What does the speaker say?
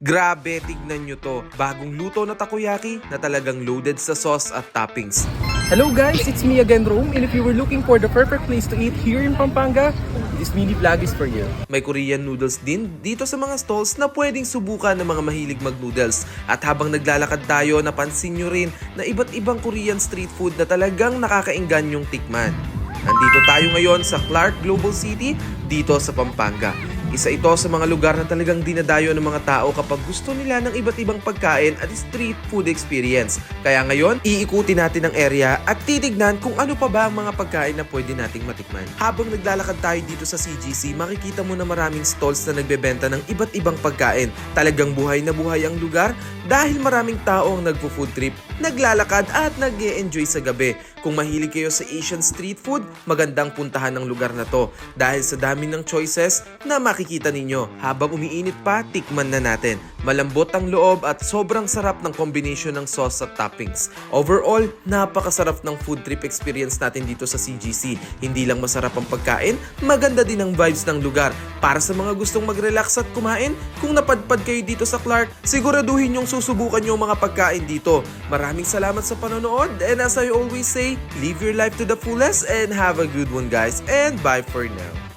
Grabe, tignan nyo to. Bagong luto na takoyaki na talagang loaded sa sauce at toppings. Hello guys, it's me again Rome, and if you were looking for the perfect place to eat here in Pampanga, this mini vlog is for you. May Korean noodles din dito sa mga stalls na pwedeng subukan ng mga mahilig mag-noodles. At habang naglalakad tayo, napansin nyo rin na iba't ibang Korean street food na talagang nakakainggan yung tikman. Nandito tayo ngayon sa Clark Global City dito sa Pampanga. Isa ito sa mga lugar na talagang dinadayo ng mga tao kapag gusto nila ng iba't ibang pagkain at street food experience. Kaya ngayon, iikutin natin ang area at titignan kung ano pa ba ang mga pagkain na pwede nating matikman. Habang naglalakad tayo dito sa CGC, makikita mo na maraming stalls na nagbebenta ng iba't ibang pagkain. Talagang buhay na buhay ang lugar dahil maraming tao ang nagpo-food trip, naglalakad at nag-e-enjoy sa gabi. Kung mahilig kayo sa Asian street food, magandang puntahan ng lugar na to dahil sa dami ng choices na makikita ninyo. Habang umiinit pa, tikman na natin. Malambot ang loob at sobrang sarap ng combination ng sauce at toppings. Overall, napakasarap ng food trip experience natin dito sa CGC. Hindi lang masarap ang pagkain, maganda din ang vibes ng lugar. Para sa mga gustong mag-relax at kumain, kung napadpad kayo dito sa Clark, siguraduhin yung susubukan yung mga pagkain dito. Maraming salamat sa panonood, and as I always say, live your life to the fullest and have a good one guys, and bye for now.